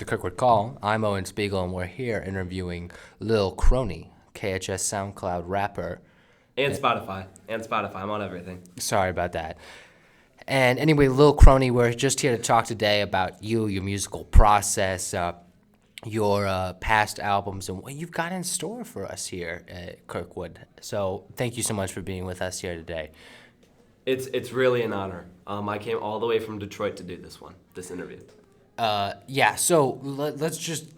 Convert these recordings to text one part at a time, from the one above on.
Kirkwood Call. I'm Owen Spiegel, and we're here interviewing Lil Chronie, KHS SoundCloud rapper. And Spotify. I'm on everything. Sorry about that. And anyway, Lil Chronie, we're just here to talk today about you, your musical process, your past albums, and what you've got in store for us here at Kirkwood. So thank you so much for being with us here today. It's really an honor. I came all the way from Detroit to do this interview. So let's just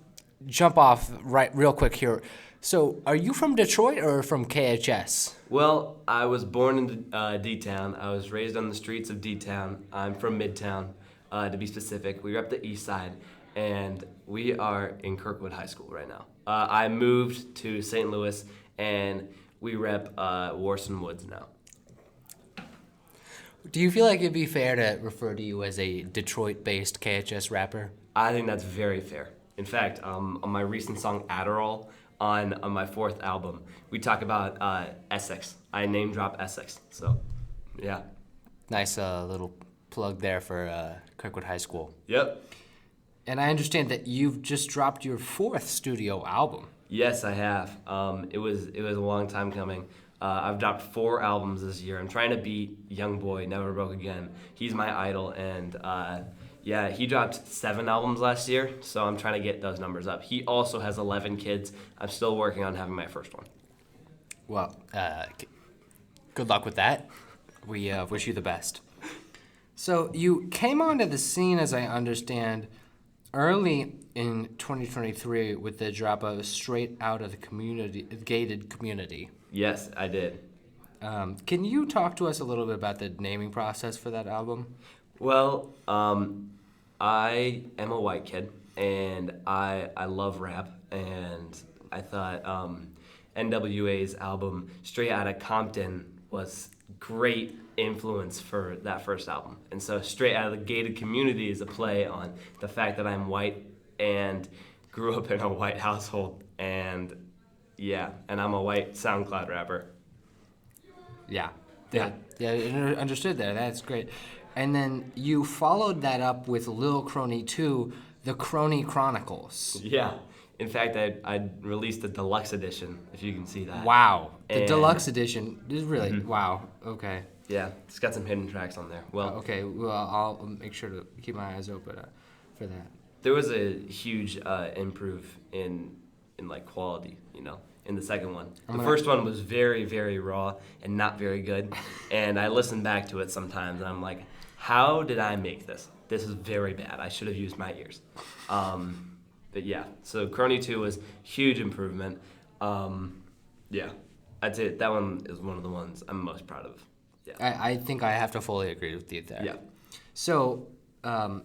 jump off real quick here. So are you from Detroit or from KHS? Well, I was born in D-Town. I was raised on the streets of D-Town. I'm from Midtown, to be specific. We rep the East Side, and we are in Kirkwood High School right now. I moved to St. Louis, and we rep Warson Woods now. Do you feel like it'd be fair to refer to you as a Detroit-based KHS rapper? I think that's very fair. In fact, on my recent song Adderall, on my fourth album, we talk about Essex. I name drop Essex, so yeah. Nice little plug there for Kirkwood High School. Yep. And I understand that you've just dropped your fourth studio album. Yes, I have. It was a long time coming. I've dropped 4 albums this year. I'm trying to beat Young Boy, Never Broke Again. He's my idol, and he dropped 7 albums last year, so I'm trying to get those numbers up. He also has 11 kids. I'm still working on having my first one. Well, good luck with that. We wish you the best. So you came onto the scene, as I understand, early in 2023 with the drop of Straight Out of the Community, Gated Community. Yes, I did. Can you talk to us a little bit about the naming process for that album? Well, I am a white kid, and I love rap, and I thought NWA's album Straight Outta Compton was great influence for that first album. And so Straight Out of the Gated Community is a play on the fact that I'm white and grew up in a white household, and I'm a white SoundCloud rapper. Yeah, understood there. That's great. And then you followed that up with Lil Chronie 2, The Chronie Chronicles. Yeah. In fact, I released the deluxe edition, if you can see that. Wow. The deluxe edition is really, wow. Okay. Yeah, it's got some hidden tracks on there. Well, okay, well, I'll make sure to keep my eyes open for that. There was a huge improve in like quality, in the second one. The first one was very, very raw and not very good. And I listen back to it sometimes, and I'm like, how did I make this? This is very bad. I should have used my ears. But yeah, so Chronie 2 was huge improvement. I'd say that one is one of the ones I'm most proud of. Yeah. I think I have to fully agree with you there. Yeah. So, can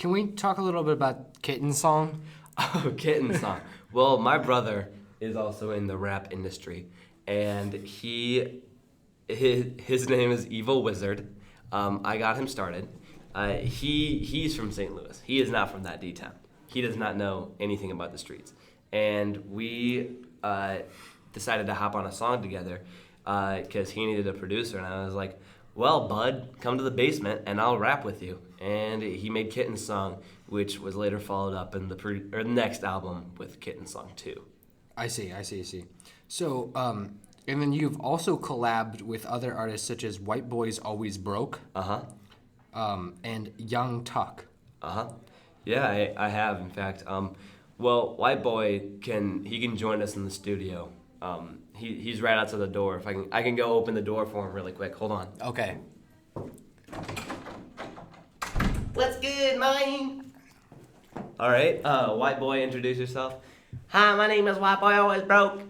we talk a little bit about Kitten Song? Oh, Kitten Song. Well, my brother is also in the rap industry, and his name is Evil Wizard. I got him started. He's from St. Louis. He is not from that D-town. He does not know anything about the streets. And we decided to hop on a song together because he needed a producer. And I was like, well, bud, come to the basement and I'll rap with you. And he made Kitten Song, which was later followed up in the next album with Kitten Song 2. I see. So, and then you've also collabed with other artists such as White Boys Always Broke. Uh-huh. And Young Tuck. Uh-huh. Yeah, I have, in fact. Well, White Boy can join us in the studio. He's right outside the door. If I can go open the door for him really quick. Hold on. Okay. What's good, man? All right, White Boy, introduce yourself. Hi, my name is White Boy Always Broke.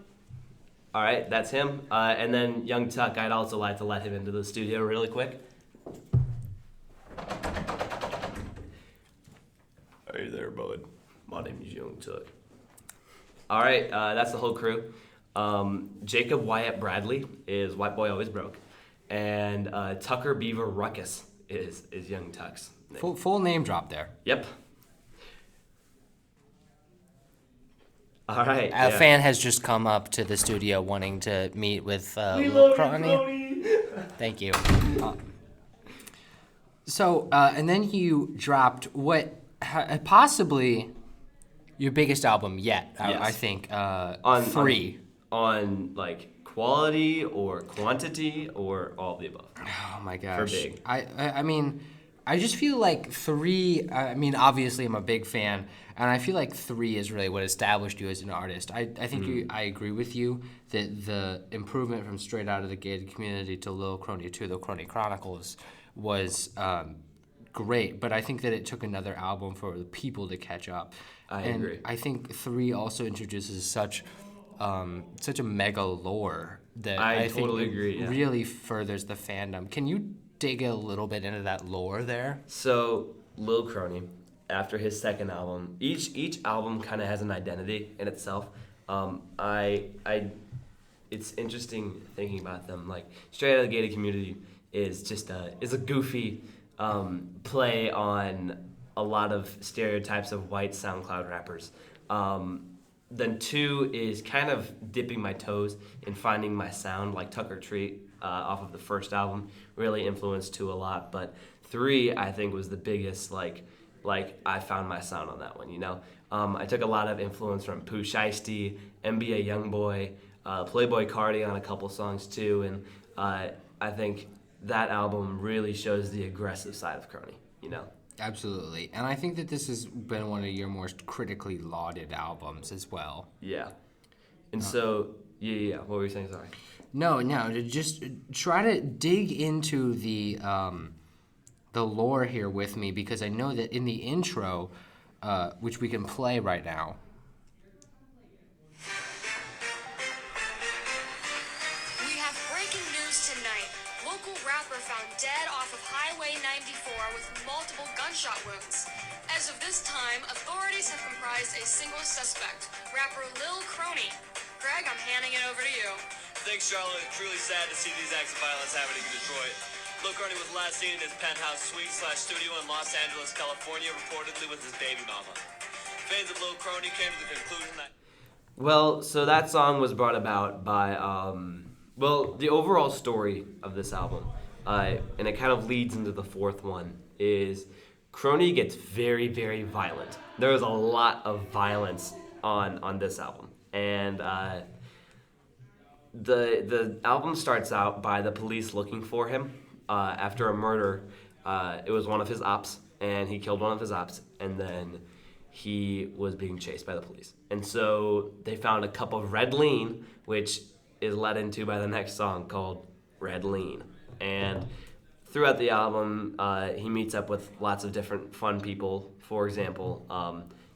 All right, that's him. And then Young Tuck, I'd also like to let him into the studio really quick. Hey there, bud. My name is Young Tuck. All right, that's the whole crew. Jacob Wyatt Bradley is White Boy Always Broke. And Tucker Beaver Ruckus is Young Tuck's name. Full name drop there. Yep. All right. A fan has just come up to the studio wanting to meet with Lil Chronie. Thank you. So, and then you dropped what possibly your biggest album yet. Yes. I think. On 3. on like quality or quantity or all of the above. Oh my gosh. big. I mean, I just feel like 3. I mean, obviously, I'm a big fan, and I feel like 3 is really what established you as an artist. I think I agree with you that the improvement from Straight Out of the Gated Community to Lil Chronie to Lil Chronie Chronicles was great, but I think that it took another album for the people to catch up. I And agree. I think 3 also introduces such a mega lore that I think totally it agree, yeah. really furthers the fandom. Can you dig a little bit into that lore there? So Lil Chronie, after his second album, each album kind of has an identity in itself. It's interesting thinking about them. Like Straight Out of the Gated Community is just a goofy play on a lot of stereotypes of white SoundCloud rappers. Then 2 is kind of dipping my toes in finding my sound, like Tucker Treat off of the first album really influenced 2 a lot. But 3, I think, was the biggest like I found my sound on that one. You know, I took a lot of influence from Pooh Shiesty, NBA YoungBoy, Playboy Cardi on a couple songs too, and I think that album really shows the aggressive side of Chronie. You know. Absolutely. And I think that this has been one of your most critically lauded albums as well. Yeah. And so, yeah. What were you saying? Sorry. No, to just try to dig into the lore here with me, because I know that in the intro, which we can play right now. We have breaking news tonight. Local rapper found dead off of Highway 94 with multiple gunshot wounds. As of this time, authorities have comprised a single suspect, rapper Lil Chronie. Greg, I'm handing it over to you. Thanks, Charlotte. Truly sad to see these acts of violence happening in Detroit. Lil Chronie was last seen in his penthouse suite/studio in Los Angeles, California, reportedly with his baby mama. Fans of Lil Chronie came to the conclusion that... Well, so that song was brought about by, the overall story of this album, and it kind of leads into the fourth one, is Chronie gets very, very violent. There is a lot of violence on this album. And the album starts out by the police looking for him after a murder. It was one of his ops, and he killed one of his ops, and then he was being chased by the police. And so they found a cup of red lean, which is led into by the next song called Red Lean. And throughout the album, he meets up with lots of different fun people. For example,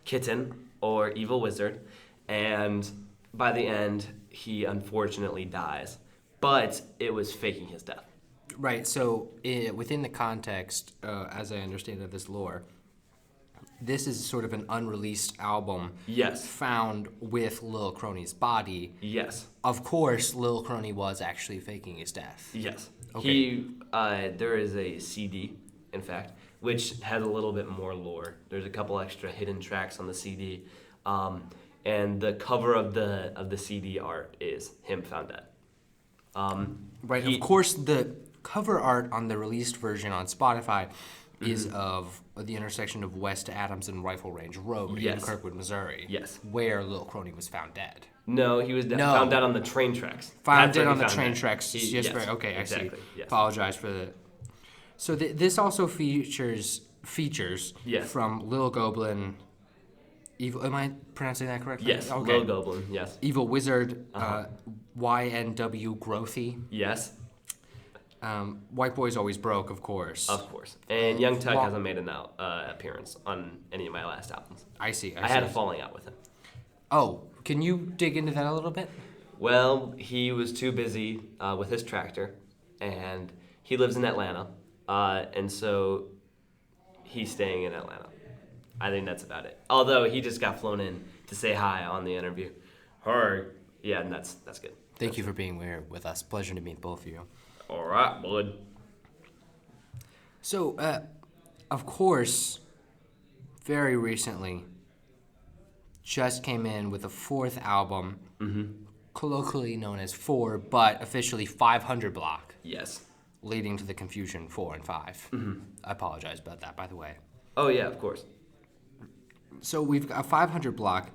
Kitten or Evil Wizard. And by the end, he unfortunately dies. But it was faking his death. Right, so within the context, as I understand of this lore, this is sort of an unreleased album. Yes. Found with Lil Chronie's body. Yes. Of course, Lil Chronie was actually faking his death. Yes. Okay. There is a CD, in fact, which has a little bit more lore. There's a couple extra hidden tracks on the CD, and the cover of the CD art is him found dead. Right. Of course, the cover art on the released version on Spotify is of the intersection of West Adams and Rifle Range Road in Kirkwood, Missouri. Yes. Where Lil Chronie was found dead. No, he was found dead on the train tracks. Found That's dead where on he the found train dead. tracks. Okay, exactly, I see. yes. Apologize for the. So this also features Yes. from Lil Goblin. Evil. Am I pronouncing that correctly? Yes. Okay. Lil Goblin. Yes. Evil Wizard. YNW Growthy. Yes. White Boy's Always Broke, of course. Of course. And Young Tuck hasn't made an appearance on any of my last albums. I see. I had a falling out with him. Oh, can you dig into that a little bit? Well, he was too busy with his tractor, and he lives in Atlanta, and so he's staying in Atlanta. I think that's about it. Although he just got flown in to say hi on the interview. Hi. Yeah, and that's good. Thank you for being here with us. Pleasure to meet both of you. All right, bud. So, of course, very recently, just came in with a fourth album, colloquially known as 4, but officially 500 block, Yes. leading to the confusion 4 and 5. I apologize about that, by the way. Oh, yeah, of course. So we've got a 500 block.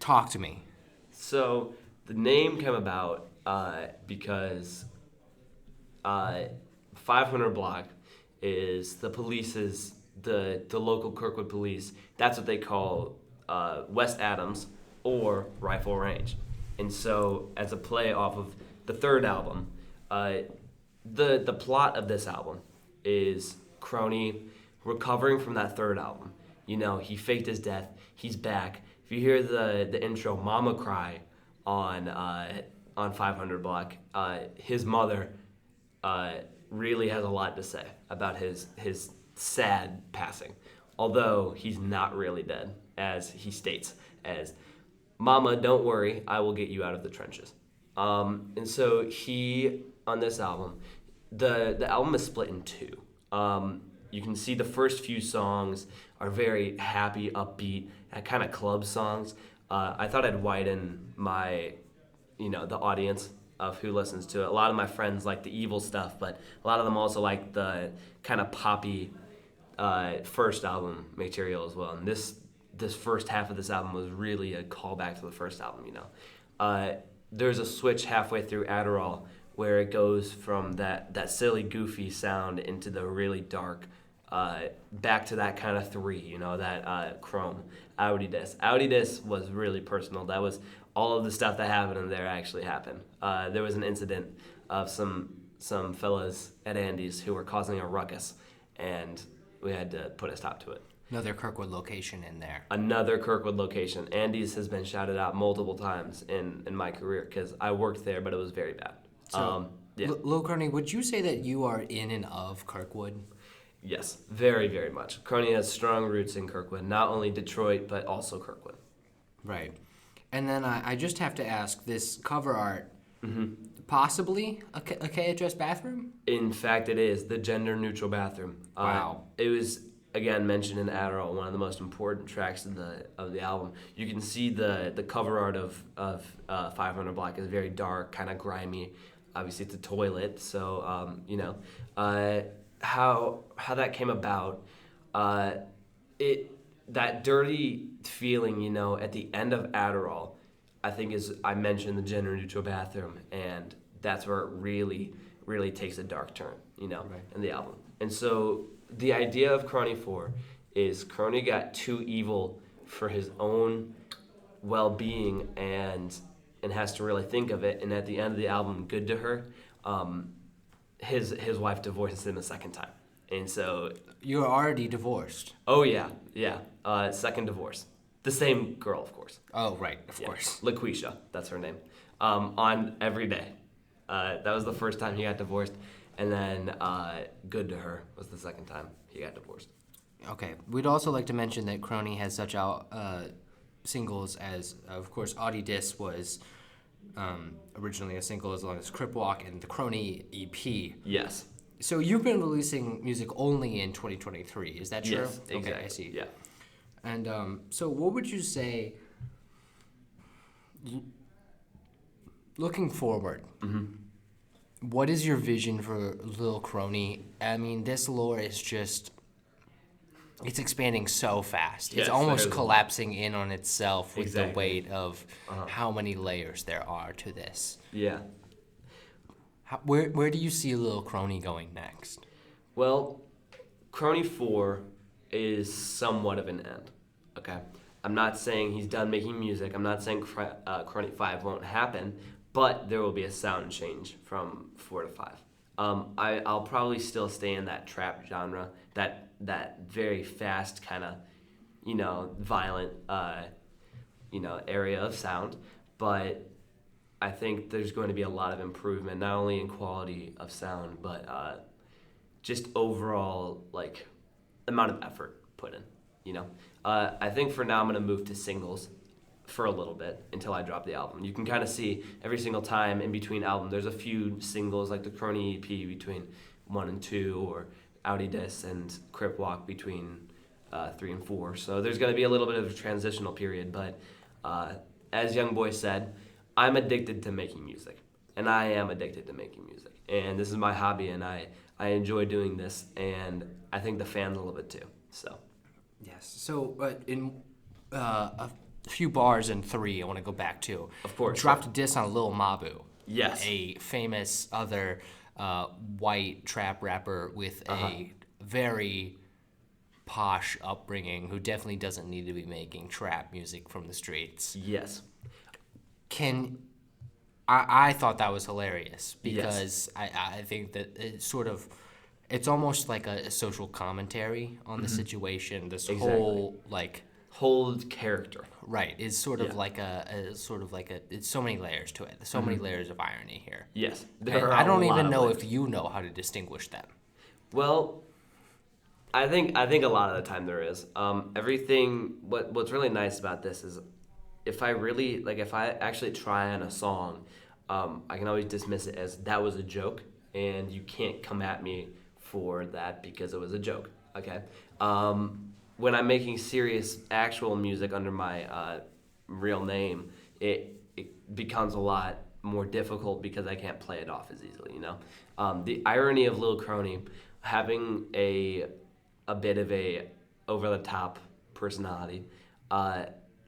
Talk to me. So the name came about because 500 block is the police's the local Kirkwood police. That's what they call West Adams or Rifle Range. And so as a play off of the third album, the plot of this album is Chronie recovering from that third album. You know, he faked his death. He's back. If you hear the intro, "Mama Cry" on 500 Block, his mother really has a lot to say about his sad passing. Although he's not really dead, as he states, as "Mama, don't worry, I will get you out of the trenches." And so he, on this album, the album is split in two. You can see the first few songs are very happy, upbeat, kind of club songs. I thought I'd widen my, the audience of who listens to it. A lot of my friends like the evil stuff, but a lot of them also like the kind of poppy first album material as well. And this first half of this album was really a callback to the first album. There's a switch halfway through Adderall where it goes from that silly, goofy sound into the really dark, back to that kind of three, that Chrome, Audi Dis. Audi Dis was really personal. That was all of the stuff that happened in there actually happened. There was an incident of some fellas at Andy's who were causing a ruckus, and we had to put a stop to it. Another Kirkwood location in there. Another Kirkwood location. Andy's has been shouted out multiple times in my career because I worked there, but it was very bad. So, yeah. Lil Chronie, would you say that you are in and of Kirkwood? Yes, very, very much. Chronie has strong roots in Kirkwood, not only Detroit, but also Kirkwood. Right. And then I just have to ask, this cover art, possibly a KHS bathroom? In fact, it is the gender-neutral bathroom. Wow. It was, again, mentioned in Adderall, one of the most important tracks of the album. You can see the cover art of 500 Block is very dark, kind of grimy. Obviously, it's a toilet, so how that came about. That dirty feeling, at the end of Adderall, I think I mentioned the gender neutral bathroom, and that's where it really, really takes a dark turn, Right. in the album. And so the idea of Chronie 4 is Chronie got too evil for his own well-being and has to really think of it. And at the end of the album, Good to Her, his wife divorces him a second time. And so... You're already divorced. Oh, yeah. Second divorce. The same girl, of course. Oh, right, of course. LaQuisha, that's her name. On Every Day. That was the first time he got divorced. And then Good to Her was the second time he got divorced. Okay. We'd also like to mention that Chronie has such out singles as, of course, Audi Dis was originally a single as long as Crip Walk and the Chronie EP. Yes. So you've been releasing music only in 2023, is that true? Yes, exactly. Okay, I see. Yeah. And so what would you say, looking forward, what is your vision for Lil Chronie? I mean, this lore is just, it's expanding so fast. Yes, it's almost it is. collapsing in on itself with Exactly. the weight of how many layers there are to this. Yeah. Where do you see Lil Chronie going next? Well, Chronie 4 is somewhat of an end, okay? I'm not saying he's done making music. I'm not saying Chronie 5 won't happen, but there will be a sound change from 4 to 5. I'll probably still stay in that trap genre, that very fast kind of, violent, area of sound, but I think there's going to be a lot of improvement, not only in quality of sound, but just overall, amount of effort put in, I think for now I'm going to move to singles for a little bit until I drop the album. You can kind of see every single time in between albums, there's a few singles like the Chronie EP between 1 and 2, or Audi Dis and Crip Walk between 3 and 4. So there's going to be a little bit of a transitional period, but as Youngboy said, I'm addicted to making music, and I am addicted to making music. And this is my hobby, and I enjoy doing this, and I think the fans love it too. So, Yes. So in a few bars in 3, I want to go back to. Of course. Dropped a diss on Lil Mabu. Yes. A famous other white trap rapper with a very posh upbringing who definitely doesn't need to be making trap music from the streets. Yes. I thought that was hilarious because Yes. I think that it's almost like a social commentary on the situation. This Exactly. whole Whole character. right is sort of Yeah. like it's so many layers to it. There's so many layers of irony here. Yes. And There are I don't a lot even of know layers. if you know how to distinguish them. Well, I think a lot of the time there is. Everything. What's really nice about this is, if I actually try on a song, I can always dismiss it as that was a joke, and you can't come at me for that because it was a joke. Okay. When I'm making serious actual music under my real name, it becomes a lot more difficult because I can't play it off as easily. You know, the irony of Lil Chronie having a bit of a over the top personality.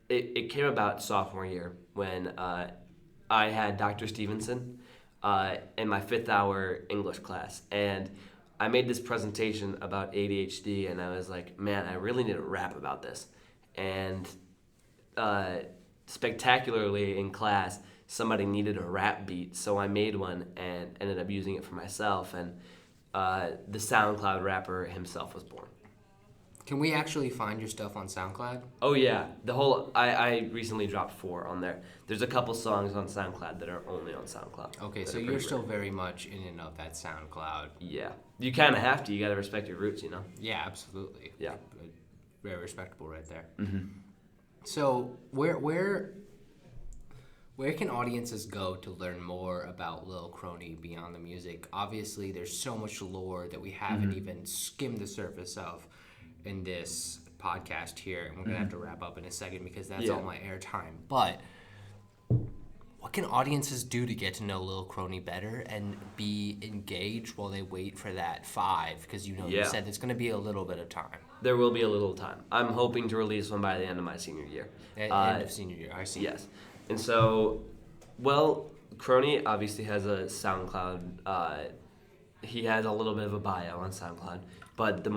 It came about sophomore year when I had Dr. Stevenson in my 5th hour English class, and I made this presentation about ADHD, and I was like, man, I really need to rap about this. And spectacularly in class, somebody needed a rap beat, so I made one and ended up using it for myself, and the SoundCloud rapper himself was born. Can we actually find your stuff on SoundCloud? Oh yeah, I recently dropped 4 on there. There's a couple songs on SoundCloud that are only on SoundCloud. Okay, that so are you're pretty still rare. very much in and of that SoundCloud. Yeah, you kind of have to. You got to respect your roots, you know. Yeah, absolutely. Yeah. Very respectable right there. Mm-hmm. So where can audiences go to learn more about Lil Chronie beyond the music? Obviously, there's so much lore that we haven't even skimmed the surface of in this podcast here, and we're gonna have to wrap up in a second because that's all my airtime. But what can audiences do to get to know Lil Chronie better and be engaged while they wait for that 5? Because you said there's gonna be a little bit of time. There will be a little time. I'm hoping to release one by the end of my senior year. End of senior year, I see. Yes. And so, well, Chronie obviously has a SoundCloud. He has a little bit of a bio on SoundCloud, but the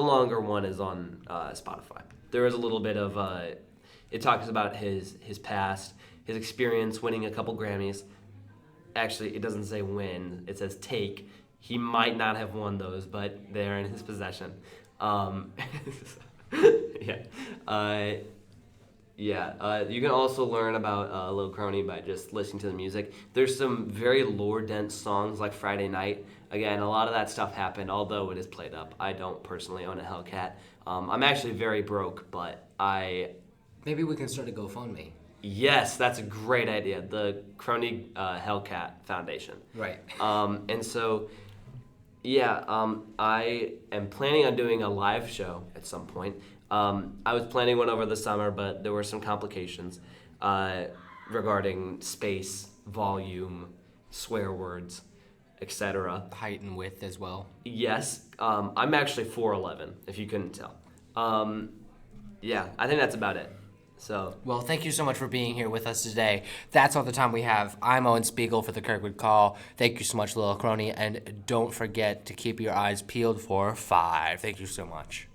longer one is on Spotify. There is a little bit of it talks about his past, his experience winning a couple Grammys. Actually, it doesn't say win; it says take. He might not have won those, but they're in his possession. Yeah. You can also learn about Lil Chronie by just listening to the music. There's some very lore-dense songs like Friday Night. Again, a lot of that stuff happened, although it is played up. I don't personally own a Hellcat. I'm actually very broke, but Maybe we can start a GoFundMe. Yes, that's a great idea. The Chronie Hellcat Foundation. Right. And so, I am planning on doing a live show at some point. I was planning one over the summer, but there were some complications regarding space, volume, swear words, etc. Height and width as well. Yes, I'm actually 4'11", if you couldn't tell. I think that's about it. So, Well, thank you so much for being here with us today. That's all the time we have. I'm Owen Spiegel for the Kirkwood Call. Thank you so much, Lil Chronie, and don't forget to keep your eyes peeled for 5. Thank you so much.